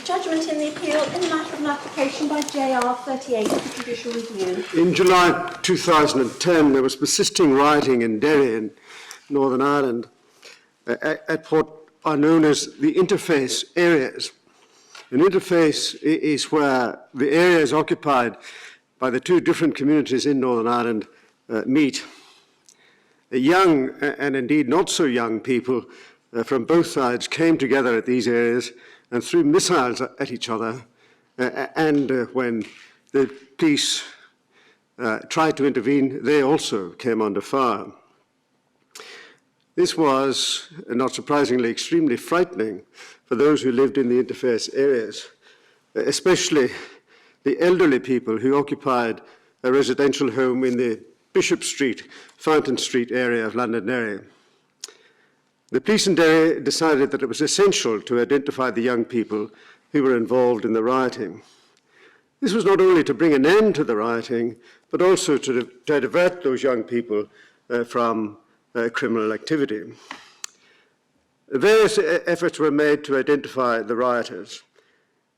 Judgment in the appeal in the matter of an application by JR38 for judicial review. In July 2010, there was persisting rioting in Derry in Northern Ireland at what are known as the interface areas. An interface is where the areas occupied by the two different communities in Northern Ireland meet. Young and indeed not so young people from both sides came together at these areas and threw missiles at each other, and when the police tried to intervene, they also came under fire. This was, not surprisingly, extremely frightening for those who lived in the interface areas, especially the elderly people who occupied a residential home in the Bishop Street, Fountain Street area of Londonderry. The police in Derry decided that it was essential to identify the young people who were involved in the rioting. This was not only to bring an end to the rioting, but also to divert those young people from criminal activity. Various efforts were made to identify the rioters.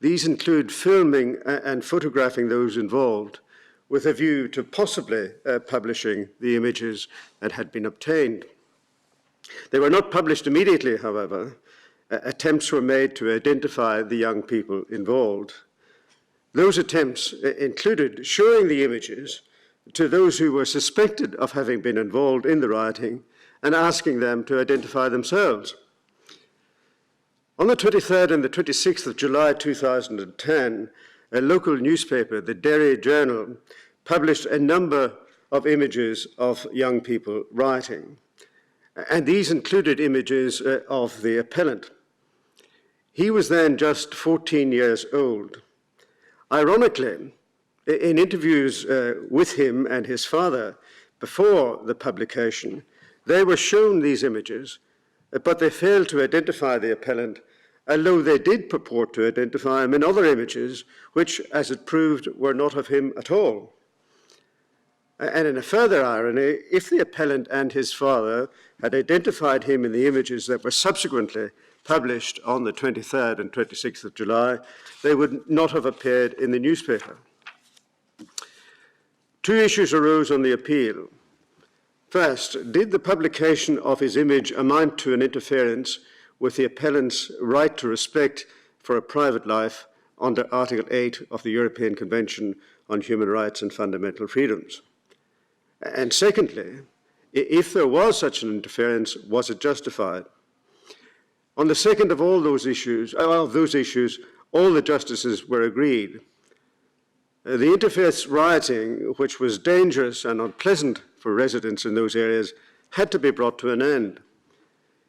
These include filming and photographing those involved, with a view to possibly publishing the images that had been obtained. They were not published immediately, however. Attempts were made to identify the young people involved. Those attempts included showing the images to those who were suspected of having been involved in the rioting and asking them to identify themselves. On the 23rd and the 26th of July 2010, a local newspaper, the Derry Journal, published a number of images of young people rioting. And these included images of the appellant. He was then just 14 years old. Ironically, in interviews with him and his father before the publication, they were shown these images, but they failed to identify the appellant, although they did purport to identify him in other images, which, as it proved, were not of him at all. And in a further irony, if the appellant and his father had identified him in the images that were subsequently published on the 23rd and 26th of July, they would not have appeared in the newspaper. Two issues arose on the appeal. First, did the publication of his image amount to an interference with the appellant's right to respect for a private life under Article 8 of the European Convention on Human Rights and Fundamental Freedoms? And secondly, if there was such an interference, was it justified? On the second of those issues, all the justices were agreed. The interface rioting, which was dangerous and unpleasant for residents in those areas, had to be brought to an end.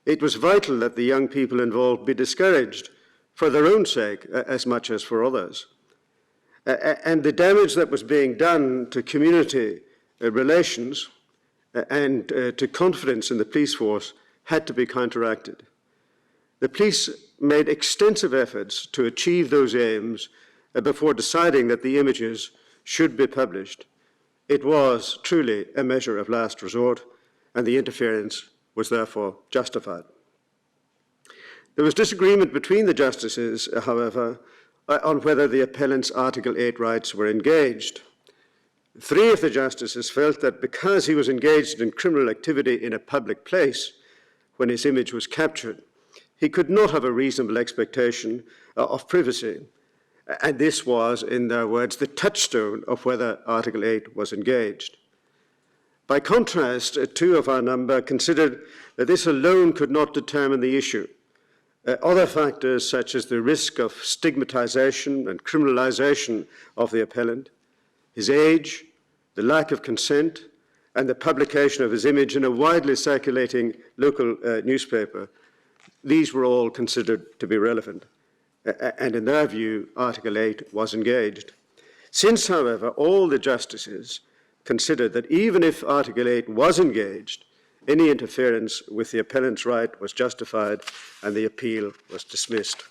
It was vital that the young people involved be discouraged for their own sake as much as for others. And the damage that was being done to community relations and to confidence in the police force had to be counteracted. The police made extensive efforts to achieve those aims before deciding that the images should be published. It was truly a measure of last resort, and the interference was therefore justified. There was disagreement between the justices, however, on whether the appellant's Article 8 rights were engaged. Three of the justices felt that because he was engaged in criminal activity in a public place when his image was captured, he could not have a reasonable expectation of privacy. And this was, in their words, the touchstone of whether Article 8 was engaged. By contrast, two of our number considered that this alone could not determine the issue. Other factors, such as the risk of stigmatization and criminalization of the appellant, his age, the lack of consent, and the publication of his image in a widely circulating local newspaper, these were all considered to be relevant. And in their view, Article 8 was engaged. Since, however, all the justices considered that even if Article 8 was engaged, any interference with the appellant's right was justified and the appeal was dismissed.